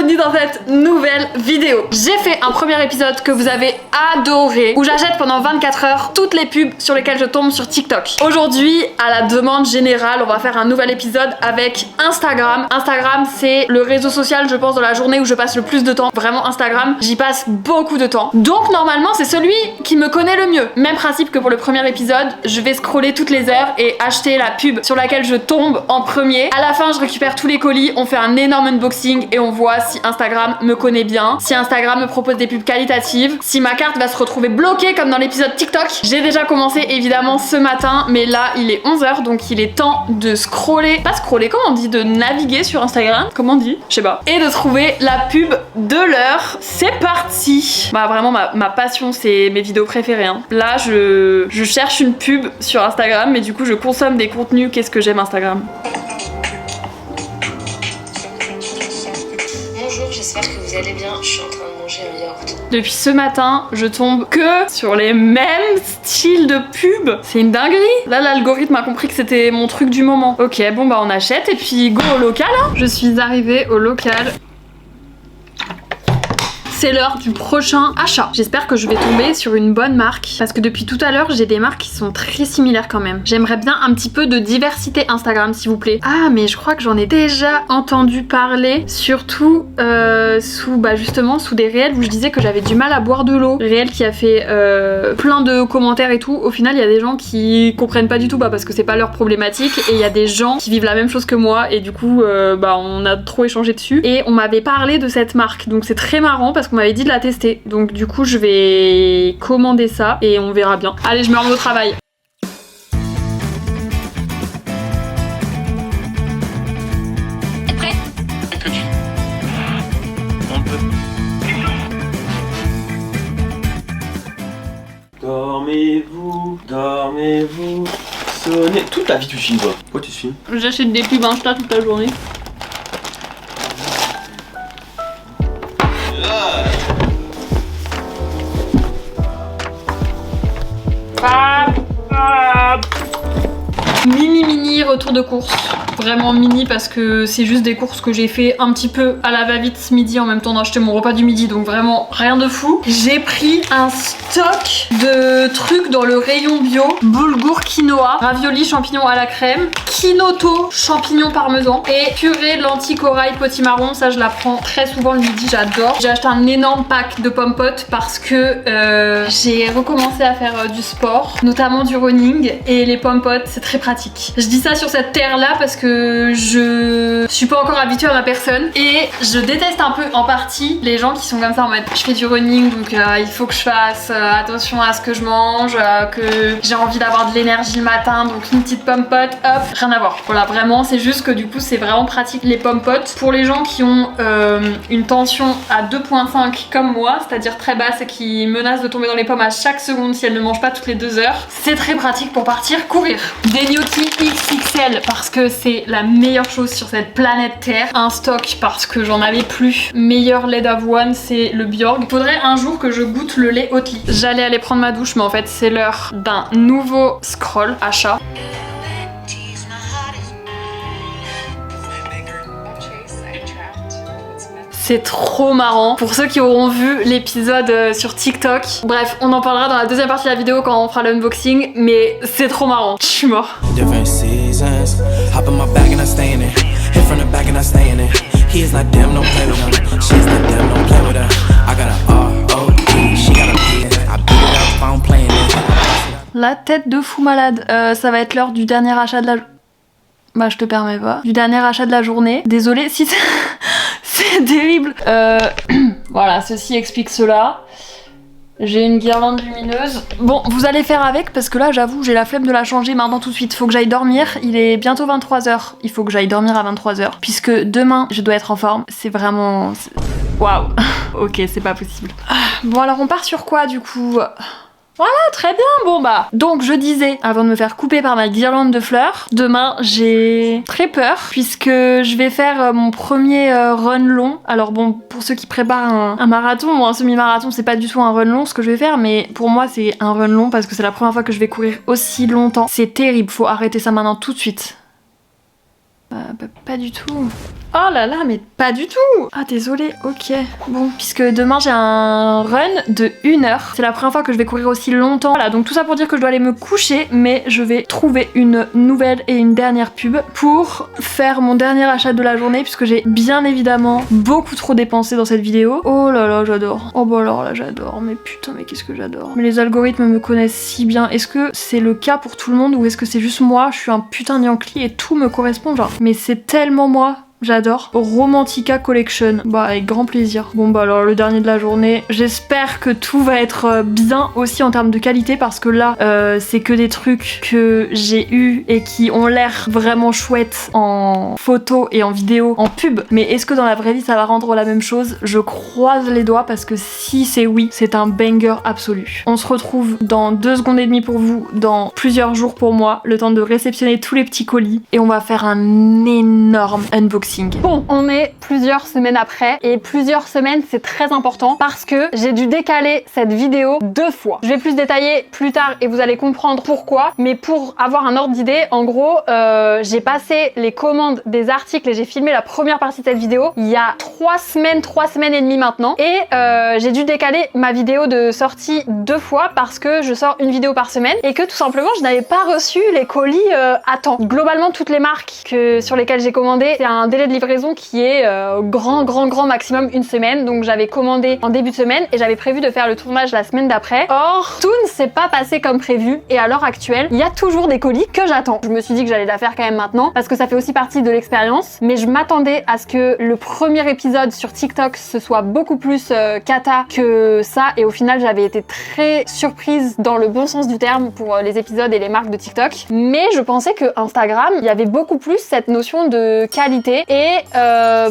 bienvenue dans cette nouvelle vidéo. J'ai fait un premier épisode que vous avez adoré, où j'achète pendant 24 heures toutes les pubs sur lesquelles je tombe sur TikTok. Aujourd'hui, à la demande générale, on va faire un nouvel épisode avec Instagram. Instagram, c'est le réseau social, je pense, dans la journée où je passe le plus de temps. Vraiment, Instagram, j'y passe beaucoup de temps. Donc normalement, c'est celui qui me connaît le mieux. Même principe que pour le premier épisode, je vais scroller toutes les heures et acheter la pub sur laquelle je tombe en premier. À la fin, je récupère tous les colis, on fait un énorme unboxing et on voit si Instagram me connaît bien, si Instagram me propose des pubs qualitatives, si ma carte va se retrouver bloquée comme dans l'épisode TikTok. J'ai déjà commencé évidemment ce matin, mais là il est 11h, donc il est temps de scroller, pas scroller, comment on dit, de naviguer sur Instagram, comment on dit, je sais pas, et de trouver la pub de l'heure. C'est parti. Bah vraiment ma passion, c'est mes vidéos préférées, hein. Là je cherche une pub sur Instagram, mais du coup je consomme des contenus. Qu'est-ce que j'aime Instagram. Bonjour, j'espère que vous allez bien. Je suis en train de manger un yaourt. Depuis ce matin, je tombe que sur les mêmes styles de pubs. C'est une dinguerie. Là, l'algorithme a compris que c'était mon truc du moment. Ok, bon bah on achète et puis go au local, hein. Je suis arrivée au local. C'est l'heure du prochain achat. J'espère que je vais tomber sur une bonne marque parce que depuis tout à l'heure, j'ai des marques qui sont très similaires quand même. J'aimerais bien un petit peu de diversité Instagram, s'il vous plaît. Ah, mais je crois que j'en ai déjà entendu parler, surtout justement sous des réels où je disais que j'avais du mal à boire de l'eau. Réel qui a fait plein de commentaires et tout. Au final, il y a des gens qui comprennent pas du tout parce que c'est pas leur problématique et il y a des gens qui vivent la même chose que moi et du coup, on a trop échangé dessus et on m'avait parlé de cette marque. Donc c'est très marrant parce qu'on m'avait dit de la tester. Donc du coup je vais commander ça et on verra bien. Allez, je me remets au travail. Dormez-vous, dormez-vous, sonnez... Toute ta vie tu filmes quoi? Pourquoi tu filmes? J'achète des pubs Insta toute la journée. Mini retour de course, vraiment mini parce que c'est juste des courses que j'ai fait un petit peu à la va-vite ce midi en même temps d'acheter mon repas du midi, donc vraiment rien de fou. J'ai pris un stock de trucs dans le rayon bio: boulgour quinoa, ravioli champignons à la crème, quinoto champignons parmesan et purée lentilles corail potimarron. Ça je la prends très souvent le midi, j'adore. J'ai acheté un énorme pack de pommes potes parce que j'ai recommencé à faire du sport, notamment du running, et les pommes potes c'est très pratique. Je dis ça sur cette terre là parce que je suis pas encore habituée à ma personne et je déteste un peu en partie les gens qui sont comme ça en mode je fais du running donc il faut que je fasse attention à ce que je mange, que j'ai envie d'avoir de l'énergie le matin, donc une petite pomme pote, hop, rien à voir. Voilà, vraiment c'est juste que du coup c'est vraiment pratique les pommes potes pour les gens qui ont une tension à 2.5 comme moi, c'est-à-dire très basse et qui menacent de tomber dans les pommes à chaque seconde si elles ne mangent pas toutes les 2 heures. C'est très pratique pour partir courir. Des gnocchis XXL parce que c'est la meilleure chose sur cette planète Terre. Un stock parce que j'en avais plus. Meilleur lait d'avoine, c'est le Bjorg. Faudrait un jour que je goûte le lait Oatly. J'allais aller prendre ma douche mais en fait c'est l'heure d'un nouveau scroll achat. C'est trop marrant. Pour ceux qui auront vu l'épisode sur TikTok. Bref, on en parlera dans la deuxième partie de la vidéo quand on fera l'unboxing. Mais c'est trop marrant. Je suis mort. La tête de fou malade. Ça va être l'heure du dernier achat de la... Bah je te permets pas. Du dernier achat de la journée. Désolée si c'est terrible. Voilà, ceci explique cela. J'ai une guirlande lumineuse. Bon, vous allez faire avec parce que là, j'avoue, j'ai la flemme de la changer maintenant tout de suite. Faut que j'aille dormir. Il est bientôt 23h. Il faut que j'aille dormir à 23h. Puisque demain, je dois être en forme. C'est vraiment... Waouh. Ok, c'est pas possible. Bon, alors on part sur quoi du coup ? Voilà, très bien, bon bah. Donc je disais, avant de me faire couper par ma guirlande de fleurs, demain j'ai très peur puisque je vais faire mon premier run long. Alors bon, pour ceux qui préparent un marathon ou un semi-marathon, c'est pas du tout un run long ce que je vais faire, mais pour moi c'est un run long parce que c'est la première fois que je vais courir aussi longtemps. C'est terrible, faut arrêter ça maintenant tout de suite. Pas du tout. Oh là là, mais pas du tout. Ah désolé, ok. Bon, puisque demain j'ai un run de 1 heure. C'est la première fois que je vais courir aussi longtemps. Voilà, donc tout ça pour dire que je dois aller me coucher, mais je vais trouver une nouvelle et une dernière pub pour faire mon dernier achat de la journée, puisque j'ai bien évidemment beaucoup trop dépensé dans cette vidéo. Oh là là, j'adore. Oh bah alors là, j'adore. Mais putain, mais qu'est-ce que j'adore. Mais les algorithmes me connaissent si bien. Est-ce que c'est le cas pour tout le monde ou est-ce que c'est juste moi? Je suis un putain de Yankee et tout me correspond, genre. Mais c'est tellement moi. J'adore. Romantica Collection. Bah avec grand plaisir. Bon bah alors le dernier de la journée. J'espère que tout va être bien aussi en termes de qualité parce que là c'est que des trucs que j'ai eu et qui ont l'air vraiment chouettes en photo et en vidéo, en pub. Mais est-ce que dans la vraie vie ça va rendre la même chose? Je croise les doigts parce que si c'est oui, c'est un banger absolu. On se retrouve dans 2 secondes et demie pour vous, dans plusieurs jours pour moi, le temps de réceptionner tous les petits colis et on va faire un énorme unboxing. Bon, on est plusieurs semaines après et plusieurs semaines c'est très important parce que j'ai dû décaler cette vidéo 2 fois. Je vais plus détailler plus tard et vous allez comprendre pourquoi, mais pour avoir un ordre d'idée, en gros, j'ai passé les commandes des articles et j'ai filmé la première partie de cette vidéo il y a 3 semaines et demie maintenant et j'ai dû décaler ma vidéo de sortie 2 fois parce que je sors une vidéo par semaine et que tout simplement je n'avais pas reçu les colis à temps. Globalement, toutes les marques sur lesquelles j'ai commandé, c'est un délai de livraison qui est grand maximum 1 semaine, donc j'avais commandé en début de semaine et j'avais prévu de faire le tournage la semaine d'après. Or, tout ne s'est pas passé comme prévu et à l'heure actuelle, il y a toujours des colis que j'attends. Je me suis dit que j'allais la faire quand même maintenant parce que ça fait aussi partie de l'expérience, mais je m'attendais à ce que le premier épisode sur TikTok ce soit beaucoup plus cata que ça et au final j'avais été très surprise dans le bon sens du terme pour les épisodes et les marques de TikTok, mais je pensais que Instagram, il y avait beaucoup plus cette notion de qualité et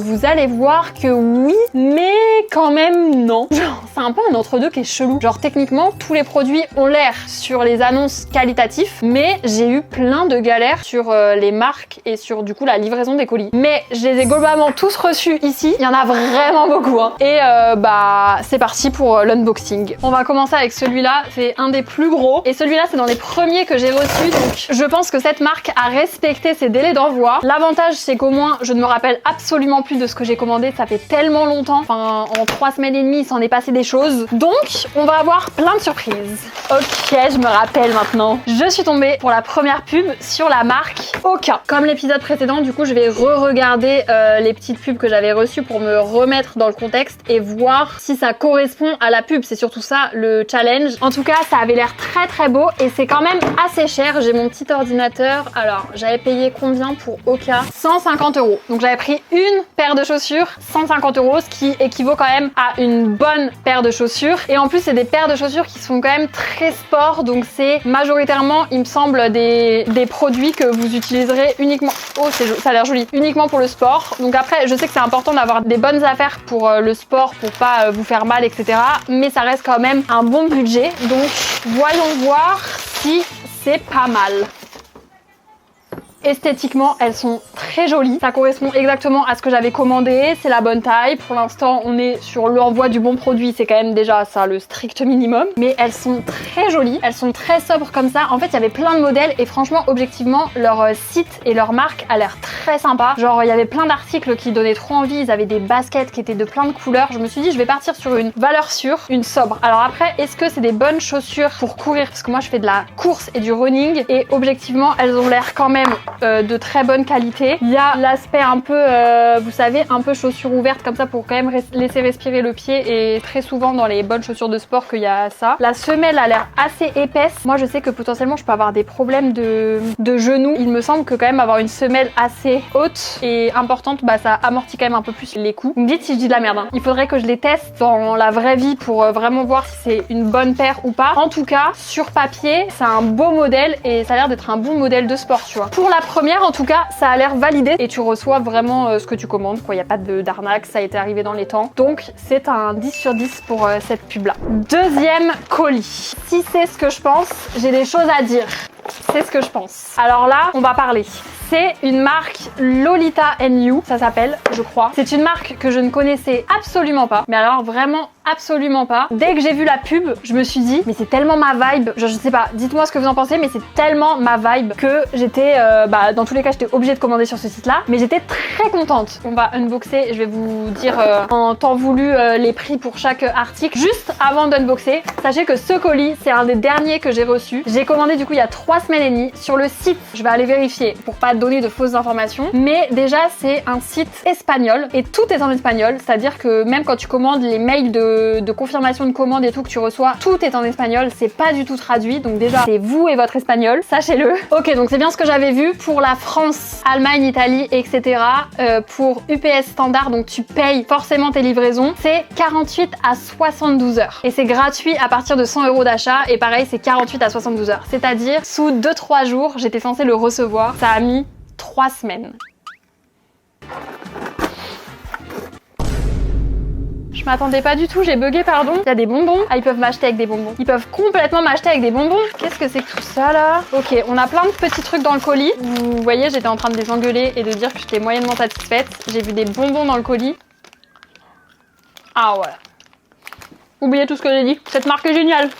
vous allez voir que oui, mais quand même non. Genre, c'est un peu un entre-deux qui est chelou. Genre, techniquement, tous les produits ont l'air sur les annonces qualitatifs, mais j'ai eu plein de galères sur les marques et sur du coup la livraison des colis. Mais je les ai globalement tous reçus ici. Il y en a vraiment beaucoup, hein. Et bah, c'est parti pour l'unboxing. On va commencer avec celui-là. C'est un des plus gros. Et celui-là, c'est dans les premiers que j'ai reçus. Donc, je pense que cette marque a respecté ses délais d'envoi. L'avantage, c'est qu'au moins, je ne me rappelle absolument plus de ce que j'ai commandé, ça fait tellement longtemps. Enfin, en 3 semaines et demie, il s'en est passé des choses. Donc, on va avoir plein de surprises. Ok, je me rappelle maintenant. Je suis tombée pour la première pub sur la marque Oka. Comme l'épisode précédent, du coup, je vais re-regarder les petites pubs que j'avais reçues pour me remettre dans le contexte et voir si ça correspond à la pub. C'est surtout ça, le challenge. En tout cas, ça avait l'air très beau et c'est quand même assez cher. J'ai mon petit ordinateur. Alors, j'avais payé combien pour Oka? 150 €. Donc, j'avais pris une paire de chaussures, 150 €, ce qui équivaut quand même à une bonne paire de chaussures. Et en plus, c'est des paires de chaussures qui sont quand même très sport, donc c'est majoritairement, il me semble, des produits que vous utiliserez uniquement... Oh, ça a l'air joli. Uniquement pour le sport. Donc après, je sais que c'est important d'avoir des bonnes affaires pour le sport, pour pas vous faire mal, etc. Mais ça reste quand même un bon budget. Donc, voyons voir si c'est pas mal. Esthétiquement, elles sont très jolies. Ça correspond exactement à ce que j'avais commandé. C'est la bonne taille. Pour l'instant, on est sur l'envoi du bon produit. C'est quand même déjà ça, le strict minimum. Mais elles sont très jolies. Elles sont très sobres comme ça. En fait, il y avait plein de modèles et franchement, objectivement, leur site et leur marque a l'air très sympa. Genre, il y avait plein d'articles qui donnaient trop envie. Ils avaient des baskets qui étaient de plein de couleurs. Je me suis dit, je vais partir sur une valeur sûre, une sobre. Alors après, est-ce que c'est des bonnes chaussures pour courir? Parce que moi, je fais de la course et du running. Et objectivement, elles ont l'air quand même de très bonne qualité. Il y a l'aspect un peu, vous savez, un peu chaussures ouvertes comme ça pour quand même laisser respirer le pied et très souvent dans les bonnes chaussures de sport qu'il y a ça. La semelle a l'air assez épaisse. Moi je sais que potentiellement je peux avoir des problèmes de genoux. Il me semble que quand même avoir une semelle assez haute et importante, bah ça amortit quand même un peu plus les coups. Vous me dites si je dis de la merde, hein. Il faudrait que je les teste dans la vraie vie pour vraiment voir si c'est une bonne paire ou pas. En tout cas, sur papier, c'est un beau modèle et ça a l'air d'être un bon modèle de sport, tu vois. Pour la première, en tout cas, ça a l'air validé et tu reçois vraiment ce que tu commandes, quoi. Il n'y a pas d'arnaque, ça a été arrivé dans les temps. Donc, c'est un 10 sur 10 pour cette pub-là. Deuxième colis. Si c'est ce que je pense, j'ai des choses à dire. C'est ce que je pense. Alors là, on va parler C'est une marque Lolita You, ça s'appelle, je crois. C'est une marque que je ne connaissais absolument pas. Mais alors vraiment absolument pas. Dès que j'ai vu la pub, je me suis dit mais c'est tellement ma vibe. Genre, je sais pas, dites-moi ce que vous en pensez, mais c'est tellement ma vibe que j'étais, dans tous les cas, j'étais obligée de commander sur ce site-là. Mais j'étais très contente. On va unboxer, je vais vous dire en temps voulu les prix pour chaque article. Juste avant d'unboxer, sachez que ce colis, c'est un des derniers que j'ai reçu. J'ai commandé du coup il y a 3 semaines et demie sur le site. Je vais aller vérifier pour pas donner de fausses informations. Mais déjà, c'est un site espagnol et tout est en espagnol. C'est-à-dire que même quand tu commandes les mails de confirmation de commande et tout que tu reçois, tout est en espagnol, c'est pas du tout traduit, donc déjà c'est vous et votre espagnol, sachez-le. Ok, donc c'est bien ce que j'avais vu pour la France, Allemagne, Italie, etc. Pour UPS standard, donc tu payes forcément tes livraisons, c'est 48 à 72 heures et c'est gratuit à partir de 100 € d'achat et pareil c'est 48 à 72 heures, c'est-à-dire sous 2-3 jours j'étais censée le recevoir, ça a mis 3 semaines. Je m'attendais pas du tout, j'ai bugué, pardon. Il y a des bonbons. Ah, ils peuvent m'acheter avec des bonbons. Ils peuvent complètement m'acheter avec des bonbons. Qu'est-ce que c'est que tout ça, là? Ok, on a plein de petits trucs dans le colis. Vous voyez, j'étais en train de les engueuler et de dire que j'étais moyennement satisfaite. J'ai vu des bonbons dans le colis. Ah ouais. Oubliez tout ce que j'ai dit. Cette marque est géniale.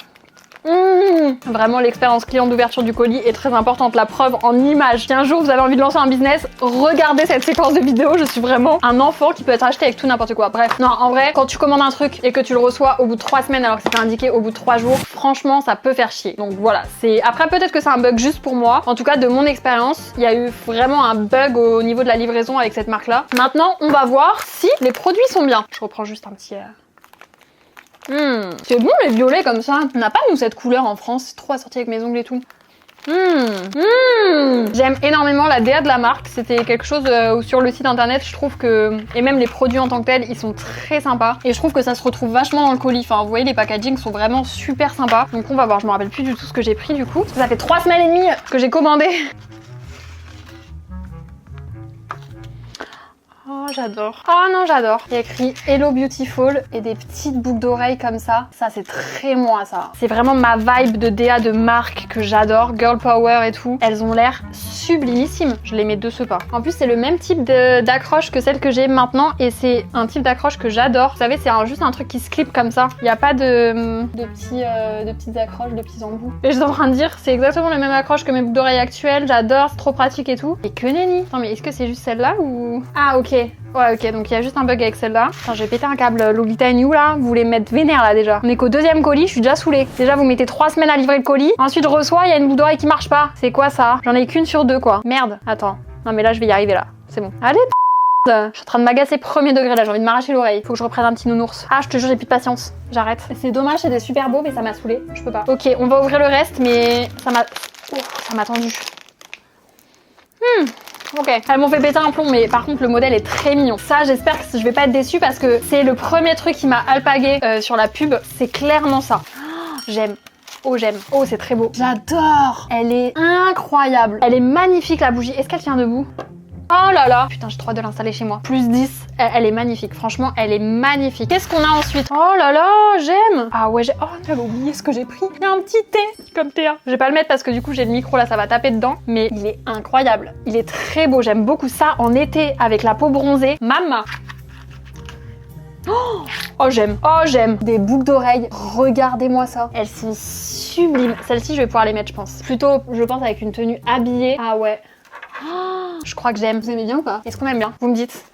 Vraiment, l'expérience client d'ouverture du colis est très importante. La preuve en images. Si un jour vous avez envie de lancer un business, regardez cette séquence de vidéo. Je suis vraiment un enfant qui peut être acheté avec tout n'importe quoi. Bref, non, en vrai, quand tu commandes un truc et que tu le reçois au bout de 3 semaines alors que c'était indiqué au bout de 3 jours, franchement, ça peut faire chier. Donc voilà, c'est... Après, peut-être que c'est un bug juste pour moi. En tout cas, de mon expérience, il y a eu vraiment un bug au niveau de la livraison avec cette marque-là. Maintenant, on va voir si les produits sont bien. Je reprends juste un petit... C'est bon les violets comme ça. On n'a pas nous cette couleur en France, c'est trop assorti avec mes ongles et tout. J'aime énormément la DA de la marque, c'était quelque chose sur le site internet, je trouve que... Et même les produits en tant que tels, ils sont très sympas. Et je trouve que ça se retrouve vachement dans le colis. Enfin, vous voyez, les packagings sont vraiment super sympas. Donc on va voir, je me rappelle plus du tout ce que j'ai pris du coup. Ça fait 3 semaines et demie que j'ai commandé. Oh, j'adore. Oh non, j'adore. Il y a écrit Hello Beautiful et des petites boucles d'oreilles comme ça. Ça, c'est très moi, ça. C'est vraiment ma vibe de DA de marque que j'adore. Girl power et tout. Elles ont l'air sublimissimes. Je les mets de ce pas. En plus, c'est le même type d'accroche que celle que j'ai maintenant et c'est un type d'accroche que j'adore. Vous savez, c'est juste un truc qui se clip comme ça. Il n'y a pas de petites accroches, de petits embouts. Et je suis en train de dire, c'est exactement la même accroche que mes boucles d'oreilles actuelles. J'adore, c'est trop pratique et tout. Et que nenni. Attends, mais est-ce que c'est juste celle-là ou... Ah, ok. Ouais, ok, donc il y a juste un bug avec celle-là. Enfin, j'ai pété un câble Lolita You là, vous voulez mettre vénère là déjà. On est qu'au 2e colis, je suis déjà saoulée. Déjà, vous mettez 3 semaines à livrer le colis. Ensuite, je reçois, il y a une boucle d'oreille qui marche pas. C'est quoi ça? J'en ai qu'une sur 2 quoi. Merde, attends. Non, mais là, je vais y arriver là. C'est bon. Allez, je suis en train de m'agacer premier degré là, j'ai envie de m'arracher l'oreille. Faut que je reprenne un petit nounours. Ah, je te jure, j'ai plus de patience. J'arrête. C'est dommage, c'était super beau, mais ça m'a saoulée. Je peux pas. Ok, on va ouvrir le reste, mais ça m'a tendu. Ok, elles m'ont fait péter un plomb, mais par contre le modèle est très mignon. Ça, j'espère que je vais pas être déçue parce que c'est le premier truc qui m'a alpagué sur la pub. C'est clairement ça. Oh, j'aime. Oh, j'aime. Oh, c'est très beau. J'adore. Elle est incroyable. Elle est magnifique la bougie. Est-ce qu'elle tient debout? Oh là là. Putain, j'ai trop hâte de l'installer chez moi. Plus 10. Elle est magnifique. Franchement, elle est magnifique. Qu'est-ce qu'on a ensuite? Oh là là, j'aime. Ah ouais, oh, j'avais oublié ce que j'ai pris. Il y a un petit thé comme thé. Je vais pas le mettre parce que du coup, j'ai le micro là, ça va taper dedans. Mais il est incroyable. Il est très beau. J'aime beaucoup ça en été avec la peau bronzée. Maman. Oh, j'aime. Oh, j'aime. Des boucles d'oreilles. Regardez-moi ça. Elles sont sublimes. Celles-ci, je vais pouvoir les mettre, je pense. Plutôt, je pense, avec une tenue habillée. Ah ouais. Oh, je crois que j'aime. Vous aimez bien ou pas? Est-ce qu'on aime bien? Vous me dites.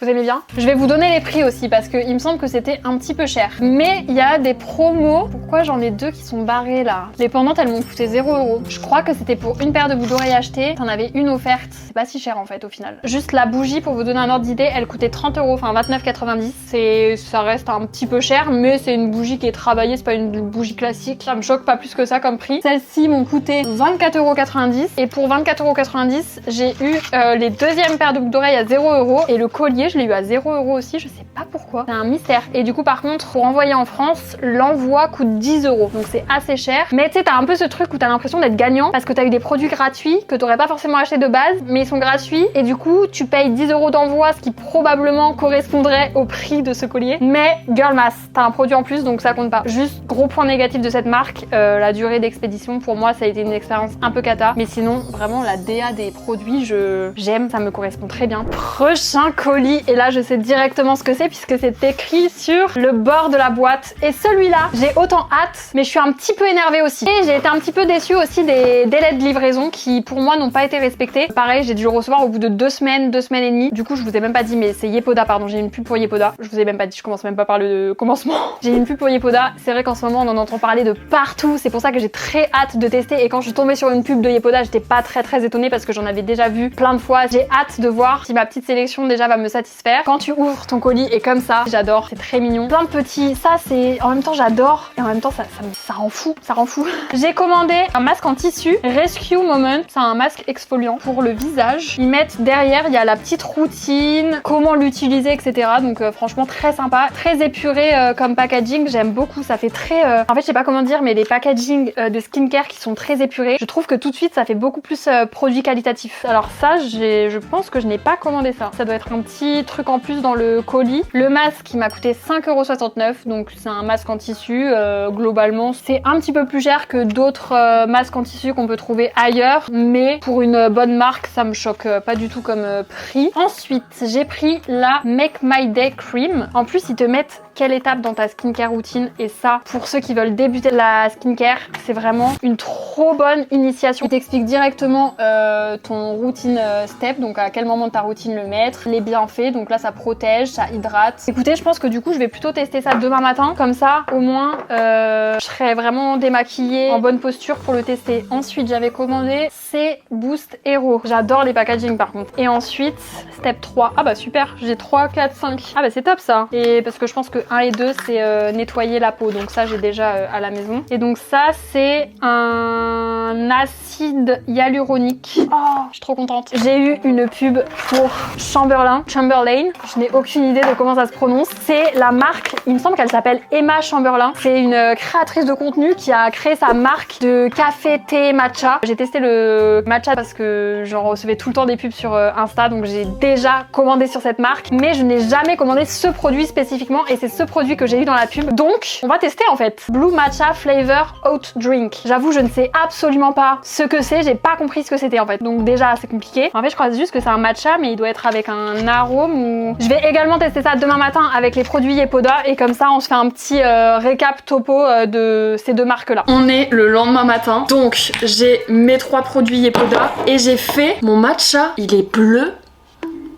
Vous aimez bien? Je vais vous donner les prix aussi parce qu'il me semble que c'était un petit peu cher. Mais il y a des promos. Pourquoi j'en ai 2 qui sont barrées là? Les pendantes, elles m'ont coûté 0 €. Je crois que c'était pour une paire de boucles d'oreilles achetées. T'en avais une offerte. C'est pas si cher en fait au final. Juste la bougie, pour vous donner un ordre d'idée, elle coûtait 30 €, enfin 29,90. Ça reste un petit peu cher, mais c'est une bougie qui est travaillée, c'est pas une bougie classique. Ça me choque pas plus que ça comme prix. Celles-ci m'ont coûté 24,90 €. Et pour 24,90 €, j'ai eu les deuxièmes paires de boucles d'oreilles à 0 € et le collier, je l'ai eu à 0 € aussi, je sais pas pourquoi. C'est un mystère. Et du coup, par contre, pour envoyer en France, l'envoi coûte 10 €. Donc c'est assez cher. Mais tu sais, t'as un peu ce truc où t'as l'impression d'être gagnant parce que t'as eu des produits gratuits que t'aurais pas forcément acheté de base, mais ils sont gratuits. Et du coup, tu payes 10 € d'envoi, ce qui probablement correspondrait au prix de ce collier. Mais girl mass, t'as un produit en plus, donc ça compte pas. Juste gros point négatif de cette marque, la durée d'expédition. Pour moi, ça a été une expérience un peu cata. Mais sinon, vraiment, la DA des produits, j'aime, ça me correspond très bien. Prochain colis, et là, je sais directement ce que c'est puisque c'est écrit sur le bord de la boîte. Et celui-là, j'ai autant hâte, mais je suis un petit peu énervée aussi. Et j'ai été un petit peu déçue aussi des délais de livraison qui, pour moi, n'ont pas été respectés. Pareil, j'ai dû le recevoir au bout de 2 semaines, 2 semaines et demie. Du coup, je vous ai même pas dit, mais c'est Yepoda, pardon, j'ai une pub pour Yepoda. Je vous ai même pas dit, je commence même pas par le commencement. J'ai une pub pour Yepoda. C'est vrai qu'en ce moment, on en entend parler de partout. C'est pour ça que j'ai très hâte de tester. Et quand je suis tombée sur une pub de Yepoda, j'étais pas très étonnée parce que j'en avais déjà vu plein de fois. J'ai hâte de voir si ma petite sélection déjà va me satisfaire. Quand tu ouvres ton colis et comme ça, j'adore, c'est très mignon. Plein de petits, ça c'est, en même temps j'adore et en même temps ça rend fou, ça rend fou. J'ai commandé un masque en tissu Rescue Moment, c'est un masque exfoliant pour le visage. Ils mettent derrière, il y a la petite routine, comment l'utiliser, etc. Donc franchement très sympa, très épuré comme packaging, j'aime beaucoup, ça fait très, en fait je sais pas comment dire, mais les packaging de skincare qui sont très épurés, je trouve que tout de suite ça fait beaucoup plus produit qualitatif. Alors ça, je pense que je n'ai pas commandé ça. Ça doit être un petit truc en plus dans le colis. Le masque il m'a coûté 5,69 €, donc c'est un masque en tissu. Globalement, c'est un petit peu plus cher que d'autres masques en tissu qu'on peut trouver ailleurs, mais pour une bonne marque, ça me choque pas du tout comme prix. Ensuite, j'ai pris la Make My Day Cream. En plus, ils te mettent quelle étape dans ta skincare routine, et ça, pour ceux qui veulent débuter la skincare, c'est vraiment une trop bonne initiation. Il t'explique directement ton routine step, donc à quel moment de ta routine le mettre, les bienfaits, donc là ça protège, ça hydrate. Écoutez, je pense que du coup je vais plutôt tester ça demain matin, comme ça au moins je serai vraiment démaquillée, en bonne posture pour le tester. Ensuite j'avais commandé C Boost Hero, j'adore les packaging par contre. Et ensuite step 3, ah bah super, j'ai 3, 4, 5, ah bah c'est top ça. Et parce que je pense que 1 et 2 c'est nettoyer la peau, donc ça j'ai déjà à la maison. Et donc ça c'est un acide hyaluronique. Oh, je suis trop contente. J'ai eu une pub pour Chamberlain, je n'ai aucune idée de comment ça se prononce. C'est la marque, il me semble qu'elle s'appelle Emma Chamberlain. C'est une créatrice de contenu qui a créé sa marque de café, thé, matcha. J'ai testé le matcha parce que j'en recevais tout le temps des pubs sur Insta, donc j'ai déjà commandé sur cette marque, mais je n'ai jamais commandé ce produit spécifiquement, et c'est ce produit que j'ai eu dans la pub. Donc on va tester en fait. Blue Matcha Flavor Oat Drink. J'avoue, je ne sais absolument pas ce que c'est, j'ai pas compris ce que c'était en fait, donc déjà c'est compliqué. En fait je crois juste que c'est un matcha, mais il doit être avec un arôme ou... Je vais également tester ça demain matin avec les produits Yepoda, et comme ça on se fait un petit récap topo de ces deux marques là. On est le lendemain matin, donc j'ai mes 3 produits Yepoda et j'ai fait mon matcha, il est bleu.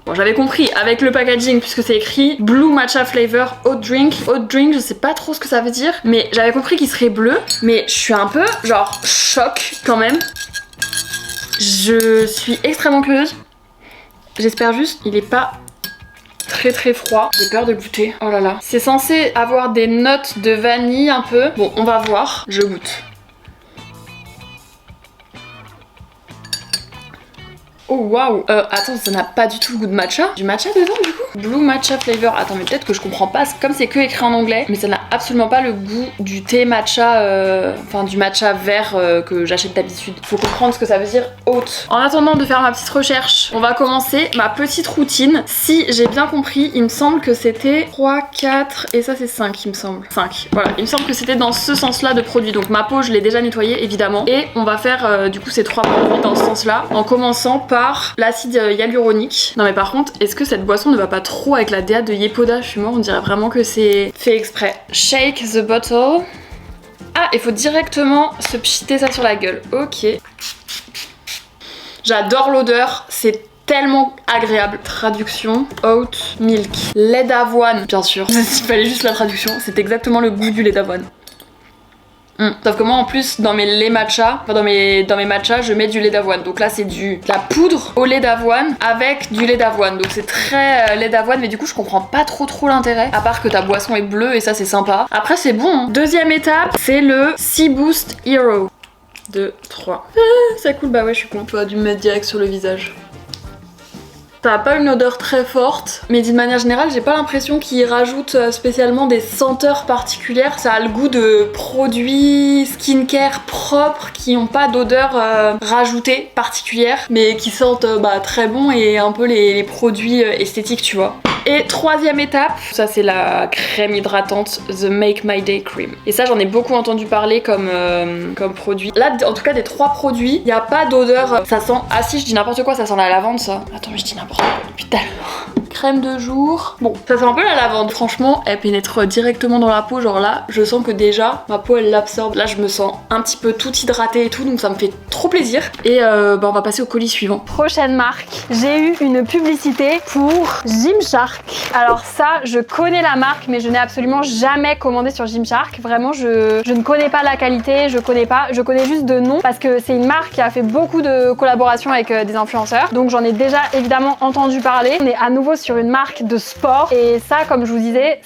Bon, j'avais compris avec le packaging puisque c'est écrit Blue Matcha Flavor Oat Drink. Oat Drink, je sais pas trop ce que ça veut dire, mais j'avais compris qu'il serait bleu. Mais je suis un peu genre choc quand même. Je suis extrêmement curieuse. J'espère juste il est pas très froid. J'ai peur de goûter. Oh là là. C'est censé avoir des notes de vanille un peu. Bon, on va voir. Je goûte. Oh waouh, attends, ça n'a pas du tout le goût de matcha. Du matcha dedans du coup? Blue Matcha Flavor, attends mais peut-être que je comprends pas, comme c'est que écrit en anglais, mais ça n'a absolument pas le goût du thé matcha, enfin du matcha vert que j'achète d'habitude. Faut comprendre ce que ça veut dire oat. En attendant de faire ma petite recherche, on va commencer ma petite routine. Si j'ai bien compris, il me semble que c'était 3, 4 et ça c'est 5 il me semble. 5, voilà, il me semble que c'était dans ce sens là de produit. Donc ma peau je l'ai déjà nettoyée évidemment, et on va faire du coup ces 3 produits dans ce sens là, en commençant par l'acide hyaluronique. Non mais par contre, est-ce que cette boisson ne va pas trop avec la DA de Yepoda? Je suis mort, on dirait vraiment que c'est fait exprès. Shake the bottle. Ah, il faut directement se pchiter ça sur la gueule. Ok. J'adore l'odeur, c'est tellement agréable. Traduction, oat milk. Lait d'avoine, bien sûr. Il fallait juste la traduction, c'est exactement le goût du lait d'avoine. Sauf que moi en plus dans mes laits matcha, enfin dans mes matchas je mets du lait d'avoine. Donc là c'est de la poudre au lait d'avoine avec du lait d'avoine. Donc c'est très lait d'avoine, mais du coup je comprends pas trop l'intérêt. À part que ta boisson est bleue et ça c'est sympa. Après c'est bon hein. Deuxième étape, c'est le C Boost Hero. 2, 3. Ah, ça coule, bah ouais je suis con. Tu aurais dû me mettre direct sur le visage. Ça a pas une odeur très forte, mais d'une manière générale, j'ai pas l'impression qu'ils rajoutent spécialement des senteurs particulières. Ça a le goût de produits skincare propres qui ont pas d'odeur rajoutée particulière, mais qui sentent très bon et un peu les produits esthétiques, tu vois. Et troisième étape, ça c'est la crème hydratante The Make My Day Cream. Et ça j'en ai beaucoup entendu parler comme produit. Là en tout cas des 3 produits, il n'y a pas d'odeur. Ça sent, ah si je dis n'importe quoi, ça sent la lavande ça. Attends mais je dis n'importe quoi depuis tout à l'heure. Crème de jour. Bon, ça sent un peu la lavande. Franchement, elle pénètre directement dans la peau. Genre là, je sens que déjà, ma peau elle l'absorbe. Là, je me sens un petit peu toute hydratée et tout, donc ça me fait trop plaisir. Et on va passer au colis suivant. Prochaine marque, j'ai eu une publicité pour Gymshark. Alors ça, je connais la marque, mais je n'ai absolument jamais commandé sur Gymshark. Vraiment, je ne connais pas la qualité, je connais juste de nom parce que c'est une marque qui a fait beaucoup de collaborations avec des influenceurs. Donc j'en ai déjà évidemment entendu parler. On est à nouveau sur une marque de sport et ça, comme je vous disais,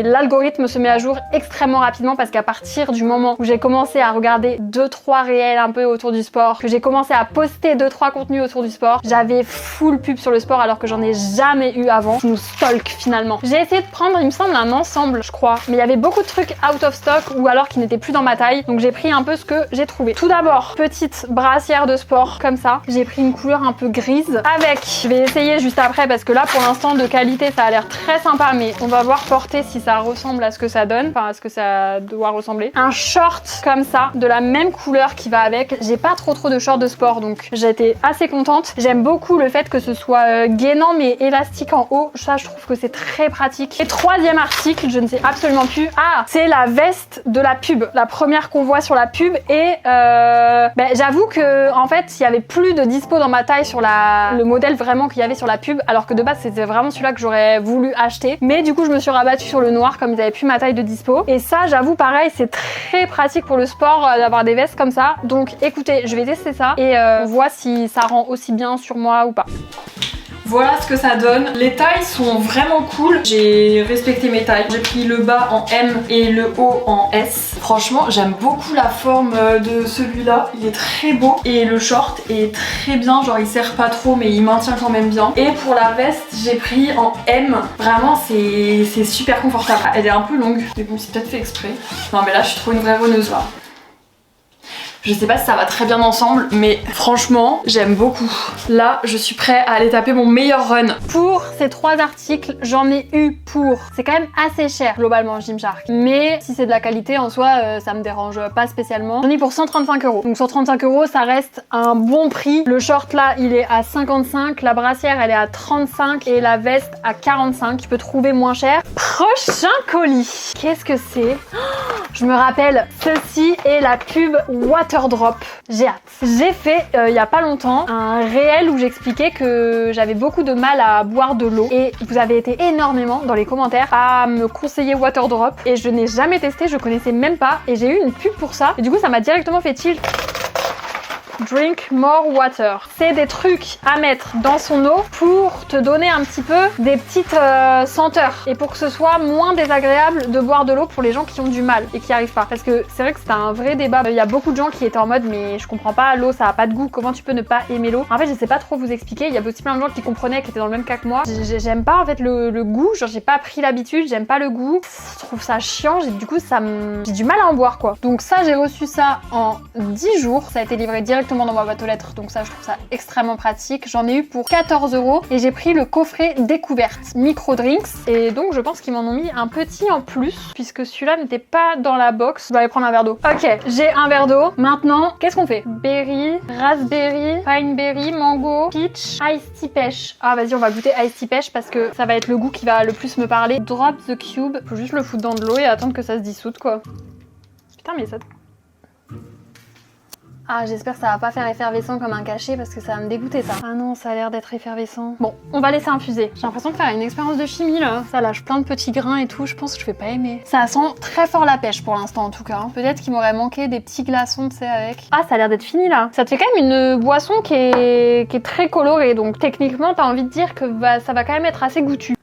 l'algorithme se met à jour extrêmement rapidement parce qu'à partir du moment où j'ai commencé à regarder 2-3 réels un peu autour du sport, que j'ai commencé à poster 2-3 contenus autour du sport, j'avais full pub sur le sport alors que j'en ai jamais eu avant. Je nous stalk finalement. J'ai essayé de prendre, il me semble, un ensemble, je crois, mais il y avait beaucoup de trucs out of stock ou alors qui n'étaient plus dans ma taille, donc j'ai pris un peu ce que j'ai trouvé. Tout d'abord, petite brassière de sport comme ça. J'ai pris une couleur un peu grise avec, je vais essayer juste après parce que là pour l'instant de qualité ça a l'air très sympa, mais on va voir porter si ça ressemble à ce que ça donne, enfin à ce que ça doit ressembler. Un short comme ça, de la même couleur qui va avec. J'ai pas trop de shorts de sport donc j'étais assez contente. J'aime beaucoup le fait que ce soit gainant mais élastique en haut, ça je trouve que c'est très pratique. Et troisième article, je ne sais absolument plus, c'est la veste de la pub, la première qu'on voit sur la pub et j'avoue que en fait il y avait plus de dispo dans ma taille sur le modèle vraiment qu'il y avait sur la pub, alors que de base c'était vraiment celui-là que j'aurais voulu acheter, mais du coup je me suis rabattue sur le noir comme ils avaient plus ma taille de dispo. Et ça j'avoue pareil, c'est très pratique pour le sport d'avoir des vestes comme ça. Donc écoutez, je vais tester ça et on voit si ça rend aussi bien sur moi ou pas. Voilà ce que ça donne. Les tailles sont vraiment cool. J'ai respecté mes tailles. J'ai pris le bas en M et le haut en S. Franchement, j'aime beaucoup la forme de celui-là. Il est très beau. Et le short est très bien. Genre, il serre pas trop, mais il maintient quand même bien. Et pour la veste, j'ai pris en M. Vraiment, c'est super confortable. Elle est un peu longue. Mais bon, c'est peut-être fait exprès. Non, mais là, je suis trop une vraie runneuse, là. Je sais pas si ça va très bien ensemble, mais franchement, j'aime beaucoup. Là, je suis prête à aller taper mon meilleur run. Pour ces 3 articles, j'en ai eu pour... C'est quand même assez cher, globalement, Gymshark. Mais si c'est de la qualité, en soi, ça me dérange pas spécialement. J'en ai pour 135 €. Donc 135 €, ça reste un bon prix. Le short, là, il est à 55. La brassière, elle est à 35. Et la veste, à 45. Tu peux trouver moins cher. Prochain colis. Qu'est-ce que c'est? Je me rappelle, ceci est la pub Waterdrop. J'ai hâte. J'ai fait, il y a pas longtemps, un réel où j'expliquais que j'avais beaucoup de mal à boire de l'eau. Et vous avez été énormément dans les commentaires à me conseiller Waterdrop. Et je n'ai jamais testé, je connaissais même pas. Et j'ai eu une pub pour ça. Et du coup, ça m'a directement fait tilt. Drink more water. C'est des trucs à mettre dans son eau pour te donner un petit peu des petites senteurs et pour que ce soit moins désagréable de boire de l'eau pour les gens qui ont du mal et qui n'y arrivent pas. Parce que c'est vrai que c'était un vrai débat. Il y a beaucoup de gens qui étaient en mode mais je comprends pas, l'eau ça a pas de goût, comment tu peux ne pas aimer l'eau? En fait je sais pas trop vous expliquer, il y a aussi plein de gens qui comprenaient, qui étaient dans le même cas que moi. J'aime pas en fait le goût, genre j'ai pas pris l'habitude, j'aime pas le goût, je trouve ça chiant, du coup j'ai du mal à en boire quoi. Donc ça j'ai reçu ça en 10 jours, ça a été livré directement dans ma boîte aux lettres, donc ça je trouve ça extrêmement pratique. J'en ai eu pour 14 € et j'ai pris le coffret découverte micro drinks et donc je pense qu'ils m'en ont mis un petit en plus puisque celui-là n'était pas dans la box. Je dois aller prendre un verre d'eau. Ok, j'ai un verre d'eau. Maintenant, qu'est-ce qu'on fait? Berry, raspberry, pineberry, mango, peach, iced tea pêche. Ah vas-y, on va goûter iced tea pêche parce que ça va être le goût qui va le plus me parler. Drop the cube. Faut juste le foutre dans de l'eau et attendre que ça se dissoude quoi. Putain mais ça... Ah, j'espère que ça va pas faire effervescent comme un cachet parce que ça va me dégoûter ça. Ah non, ça a l'air d'être effervescent. Bon, on va laisser infuser. J'ai l'impression de faire une expérience de chimie là. Ça lâche plein de petits grains et tout, je pense que je vais pas aimer. Ça sent très fort la pêche pour l'instant en tout cas. Peut-être qu'il m'aurait manqué des petits glaçons, tu sais, avec. Ah, ça a l'air d'être fini là. Ça te fait quand même une boisson qui est très colorée, donc techniquement t'as envie de dire que ça va quand même être assez goûtu.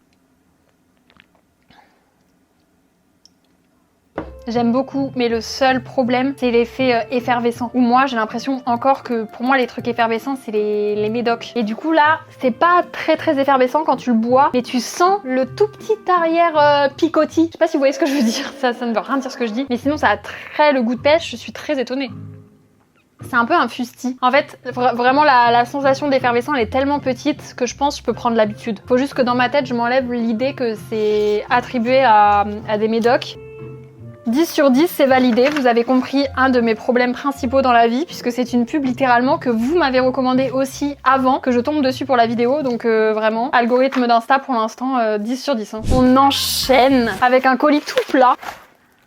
J'aime beaucoup, mais le seul problème, c'est l'effet effervescent. Où moi, j'ai l'impression encore que pour moi, les trucs effervescents, c'est les médocs. Et du coup, là, c'est pas très effervescent quand tu le bois, mais tu sens le tout petit arrière picotis. Je sais pas si vous voyez ce que je veux dire, ça ne veut rien dire ce que je dis, mais sinon, ça a très le goût de pêche, je suis très étonnée. C'est un peu un fusti. En fait, vraiment la sensation d'effervescent elle est tellement petite que je pense que je peux prendre l'habitude. Faut juste que dans ma tête, je m'enlève l'idée que c'est attribué à des médocs. 10 sur 10, c'est validé. Vous avez compris un de mes problèmes principaux dans la vie, puisque c'est une pub littéralement que vous m'avez recommandé aussi avant que je tombe dessus pour la vidéo. Donc vraiment, algorithme d'Insta pour l'instant, 10 sur 10. Hein. On enchaîne avec un colis tout plat.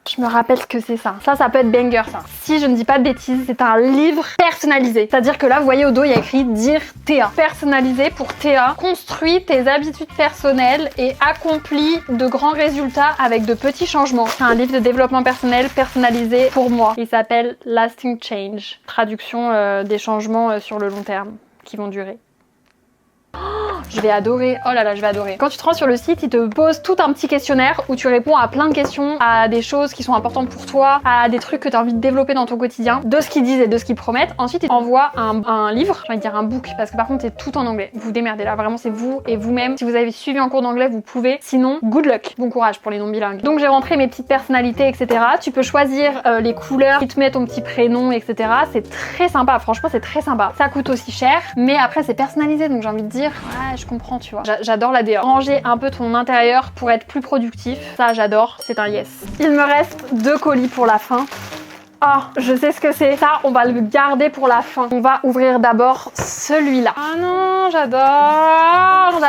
Je me rappelle ce que c'est ça. Ça peut être banger ça. Si je ne dis pas de bêtises, c'est un livre personnalisé. C'est-à-dire que là, vous voyez au dos, il y a écrit Dire Théa. Personnalisé pour Théa. Construis tes habitudes personnelles et accomplis de grands résultats avec de petits changements. C'est un livre de développement personnel personnalisé pour moi. Il s'appelle Lasting Change. Traduction des changements sur le long terme qui vont durer. Je vais adorer, oh là là, je vais adorer. Quand tu te rends sur le site, il te pose tout un petit questionnaire où tu réponds à plein de questions, à des choses qui sont importantes pour toi, à des trucs que tu as envie de développer dans ton quotidien, de ce qu'ils disent et de ce qu'ils promettent. Ensuite, il t'envoie un livre, j'ai envie de dire un book, parce que par contre, c'est tout en anglais. Vous démerdez là, vraiment, c'est vous et vous-même. Si vous avez suivi un cours d'anglais, vous pouvez. Sinon, good luck. Bon courage pour les non-bilingues. Donc, j'ai rentré mes petites personnalités, etc. Tu peux choisir les couleurs qui te mettent ton petit prénom, etc. C'est très sympa, franchement, c'est très sympa. Ça coûte aussi cher, mais après, c'est personnalisé, donc j'ai envie de dire, ouais, je comprends, tu vois. J'adore la DA. Ranger un peu ton intérieur pour être plus productif, ça j'adore, c'est un yes. Il me reste 2 colis pour la fin. Oh, je sais ce que c'est. Ça, on va le garder pour la fin. On va ouvrir d'abord celui-là. Ah non, j'adore.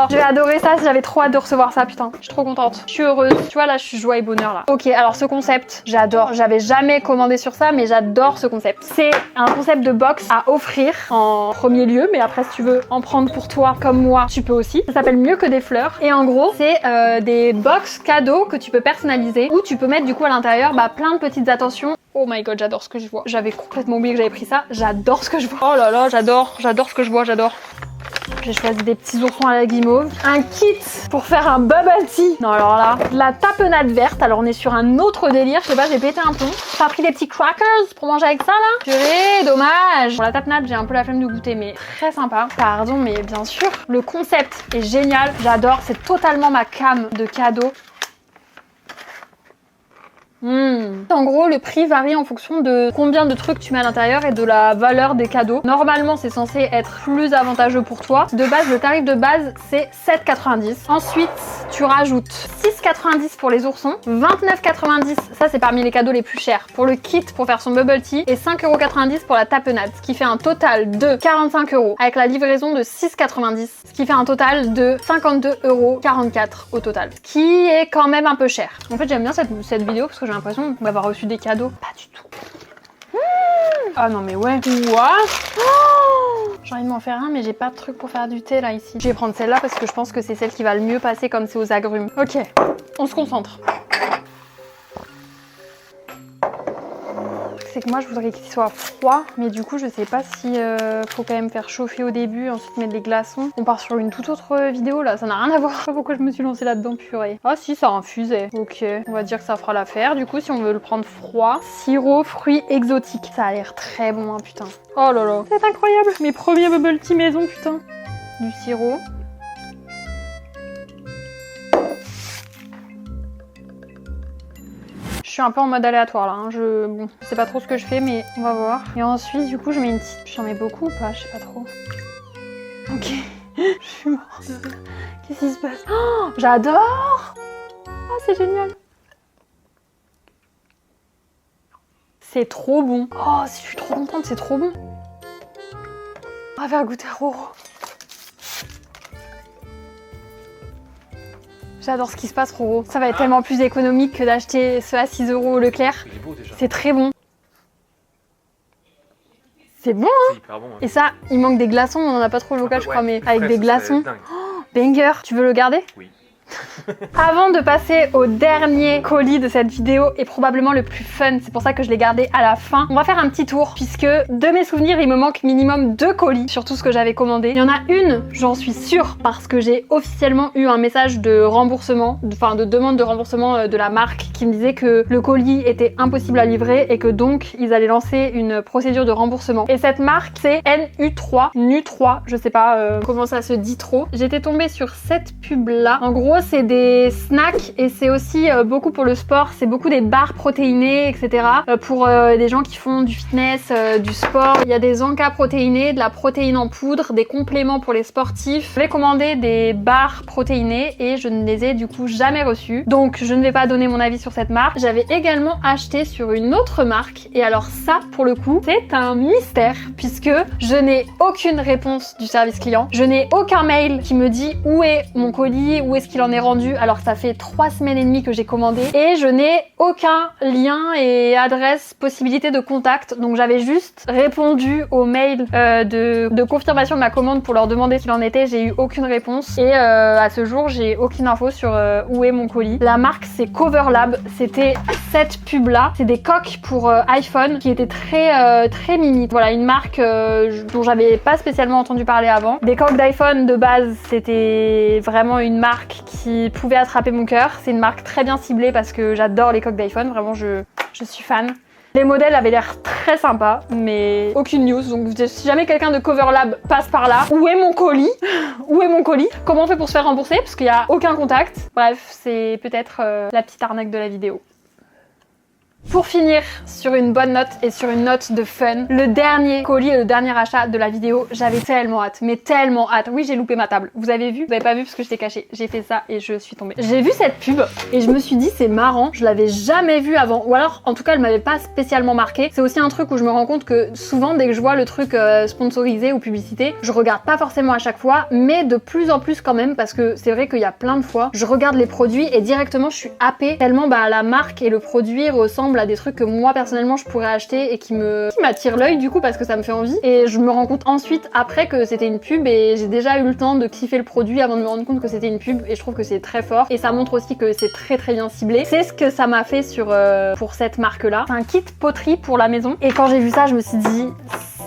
Je vais adorer ça. J'avais trop hâte de recevoir ça, putain. Je suis trop contente. Je suis heureuse. Tu vois, là, je suis joie et bonheur, là. Ok, alors ce concept, j'adore. J'avais jamais commandé sur ça, mais j'adore ce concept. C'est un concept de box à offrir en premier lieu, mais après, si tu veux en prendre pour toi, comme moi, tu peux aussi. Ça s'appelle Mieux que des fleurs. Et en gros, c'est des box cadeaux que tu peux personnaliser, où tu peux mettre, du coup, à l'intérieur, plein de petites attention. Oh my god, j'adore ce que je vois. J'avais complètement oublié que j'avais pris ça. J'adore ce que je vois. Oh là là, j'adore ce que je vois, j'adore. J'ai choisi des petits oursons à la guimauve. Un kit pour faire un bubble tea. Non, alors là, de la tapenade verte. Alors on est sur un autre délire. Je sais pas, j'ai pété un plomb. T'as pris des petits crackers pour manger avec ça là? Purée, dommage. Pour la tapenade, j'ai un peu la flemme de goûter, mais très sympa. Pardon, mais bien sûr. Le concept est génial. J'adore. C'est totalement ma came de cadeau. En gros, le prix varie en fonction de combien de trucs tu mets à l'intérieur et de la valeur des cadeaux. Normalement, c'est censé être plus avantageux pour toi. De base, le tarif de base, c'est 7,90 €. Ensuite, tu rajoutes 6,90 € pour les oursons, 29,90 €, ça c'est parmi les cadeaux les plus chers, pour le kit pour faire son bubble tea, et 5,90 € pour la tapenade, ce qui fait un total de 45 € avec la livraison de 6,90 €, ce qui fait un total de 52,44 € au total, ce qui est quand même un peu cher. En fait, j'aime bien cette vidéo parce que j'ai l'impression d'avoir reçu des cadeaux. Pas du tout. Ah non mais ouais. Quoi? J'ai envie de m'en faire un, mais j'ai pas de truc pour faire du thé là ici. Je vais prendre celle-là parce que je pense que c'est celle qui va le mieux passer comme c'est aux agrumes. Ok, on se concentre. C'est que moi je voudrais qu'il soit froid, mais du coup je sais pas si faut quand même faire chauffer au début, ensuite mettre des glaçons. On part sur une toute autre vidéo là, ça n'a rien à voir. Je sais pas pourquoi je me suis lancée là-dedans, purée. Ah si, ça infusait. Ok, on va dire que ça fera l'affaire. Du coup, si on veut le prendre froid, sirop fruits exotiques. Ça a l'air très bon, hein, putain. Oh là là, c'est incroyable. Mes premiers bubble tea maison, putain. Du sirop. Je suis un peu en mode aléatoire là, hein. Bon, je sais pas trop ce que je fais, mais on va voir. Et ensuite, du coup, je mets une petite... J'en mets beaucoup ou pas? Je sais pas trop. Ok, je suis morte. Qu'est-ce qui se passe? Oh, j'adore! Oh, c'est génial! C'est trop bon. Oh, je suis trop contente, c'est trop bon. On va faire goûter à Roro. J'adore ce qui se passe, Roro. Ça va être tellement plus économique que d'acheter ce à 6 € au Leclerc. C'est très bon. C'est bon, hein? C'est hyper bon. Hein. Et ça, il manque des glaçons. On en a pas trop le local, je crois, mais avec des glaçons. Oh, banger. Tu veux le garder? Oui. Avant de passer au dernier colis de cette vidéo et probablement le plus fun, c'est pour ça que je l'ai gardé à la fin, on va faire un petit tour puisque de mes souvenirs il me manque minimum 2 colis sur tout ce que j'avais commandé. Il y en a une, j'en suis sûre, parce que j'ai officiellement eu un message de remboursement, de demande de remboursement de la marque qui me disait que le colis était impossible à livrer et que donc ils allaient lancer une procédure de remboursement. Et cette marque c'est NU3, je sais pas comment ça se dit trop. J'étais tombée sur cette pub là. En gros c'est des snacks et c'est aussi beaucoup pour le sport, c'est beaucoup des barres protéinées etc. Pour des gens qui font du fitness, du sport. Il y a des encas protéinés, de la protéine en poudre, des compléments pour les sportifs. J'avais commandé des barres protéinées et je ne les ai du coup jamais reçues. Donc je ne vais pas donner mon avis sur cette marque. J'avais également acheté sur une autre marque et alors ça pour le coup c'est un mystère puisque je n'ai aucune réponse du service client. Je n'ai aucun mail qui me dit où est mon colis, où est-ce qu'il en est rendu alors que ça fait 3 semaines et demie que j'ai commandé et je n'ai aucun lien et adresse, possibilité de contact. Donc j'avais juste répondu au mail de confirmation de ma commande pour leur demander s'il en était. J'ai eu aucune réponse et à ce jour j'ai aucune info sur où est mon colis. La marque c'est Coverlab, c'était cette pub là, c'est des coques pour iPhone qui étaient très mimi. Voilà une marque dont j'avais pas spécialement entendu parler avant. Des coques d'iPhone de base c'était vraiment une marque qui pouvait attraper mon cœur. C'est une marque très bien ciblée parce que j'adore les coques d'iPhone, vraiment je suis fan. Les modèles avaient l'air très sympas, mais aucune news. Donc si jamais quelqu'un de Coverlab passe par là, où est mon colis? Où est mon colis? Comment on fait pour se faire rembourser? Parce qu'il n'y a aucun contact. Bref, c'est peut-être la petite arnaque de la vidéo. Pour finir sur une bonne note et sur une note de fun, le dernier colis et le dernier achat de la vidéo, j'avais tellement hâte, mais tellement hâte. Oui, j'ai loupé ma table. Vous avez vu? Vous avez pas vu parce que j'étais cachée. J'ai fait ça et je suis tombée. J'ai vu cette pub et je me suis dit c'est marrant, je l'avais jamais vue avant. Ou alors, en tout cas, elle m'avait pas spécialement marqué. C'est aussi un truc où je me rends compte que souvent, dès que je vois le truc sponsorisé ou publicité, je regarde pas forcément à chaque fois, mais de plus en plus quand même parce que c'est vrai qu'il y a plein de fois, je regarde les produits et directement je suis happée tellement la marque et le produit ressemblent à des trucs que moi personnellement je pourrais acheter et qui m'attirent l'œil du coup parce que ça me fait envie et je me rends compte ensuite après que c'était une pub et j'ai déjà eu le temps de kiffer le produit avant de me rendre compte que c'était une pub et je trouve que c'est très fort et ça montre aussi que c'est très bien ciblé. C'est ce que ça m'a fait pour cette marque là. C'est un kit poterie pour la maison et quand j'ai vu ça je me suis dit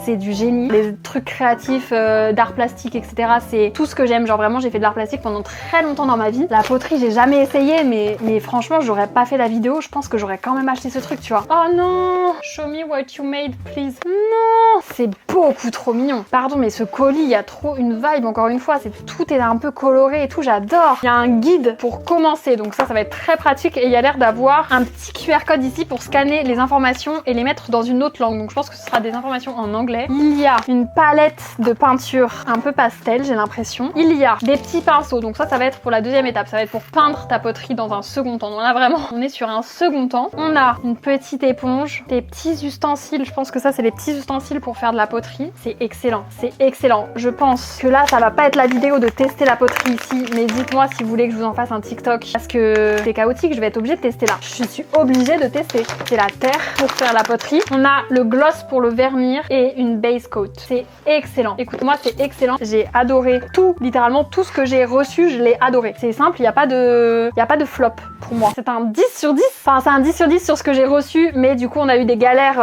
c'est du génie. Les trucs créatifs, d'art plastique, etc. C'est tout ce que j'aime. Genre vraiment, j'ai fait de l'art plastique pendant très longtemps dans ma vie. La poterie, j'ai jamais essayé, mais franchement, j'aurais pas fait la vidéo. Je pense que j'aurais quand même acheté ce truc, tu vois. Oh non! Show me what you made, please. Non! C'est beaucoup trop mignon. Pardon, mais ce colis, il y a trop une vibe. Encore une fois, tout est un peu coloré et tout. J'adore. Il y a un guide pour commencer, donc ça va être très pratique. Et il y a l'air d'avoir un petit QR code ici pour scanner les informations et les mettre dans une autre langue. Donc je pense que ce sera des informations en anglais. Il y a une palette de peinture un peu pastel, j'ai l'impression. Il y a des petits pinceaux, donc ça va être pour la deuxième étape. Ça va être pour peindre ta poterie dans un second temps. Donc là vraiment, on est sur un second temps. On a une petite éponge, des petits ustensiles. Je pense que ça, c'est les petits ustensiles pour faire de la poterie. C'est excellent, c'est excellent. Je pense que là, ça va pas être la vidéo de tester la poterie ici, mais dites-moi si vous voulez que je vous en fasse un TikTok parce que c'est chaotique, je vais être obligée de tester là. Je suis obligée de tester. C'est la terre pour faire la poterie. On a le gloss pour le vernir et une base coat. C'est excellent. Écoute-moi, c'est excellent. J'ai adoré tout, littéralement tout ce que j'ai reçu, je l'ai adoré. C'est simple, il n'y a pas de flop pour moi. C'est un 10 sur 10. Enfin, c'est un 10 sur 10 sur ce que j'ai reçu, mais du coup, on a eu des galères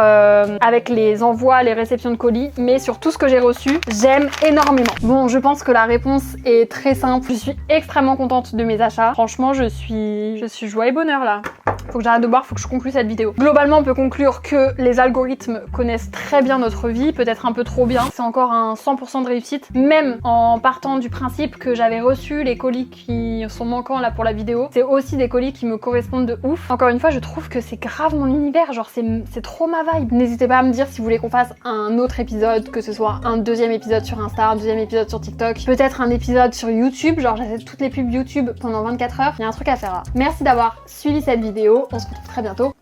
avec les envois, les réceptions de colis, mais sur tout ce que j'ai reçu, j'aime énormément. Bon, je pense que la réponse est très simple. Je suis extrêmement contente de mes achats. Franchement, je suis joie et bonheur là. Faut que j'arrête de boire, faut que je conclue cette vidéo. Globalement, on peut conclure que les algorithmes connaissent très bien notre vie, peut-être un peu trop bien. C'est encore un 100% de réussite, même en partant du principe que j'avais reçu les colis qui sont manquants là pour la vidéo. C'est aussi des colis qui me correspondent de ouf. Encore une fois, je trouve que c'est grave mon univers, genre c'est trop ma vibe. N'hésitez pas à me dire si vous voulez qu'on fasse un autre épisode, que ce soit un deuxième épisode sur Insta, un deuxième épisode sur TikTok, peut-être un épisode sur YouTube, genre j'achète toutes les pubs YouTube pendant 24 heures. Il y a un truc à faire là. Merci d'avoir suivi cette vidéo, on se retrouve très bientôt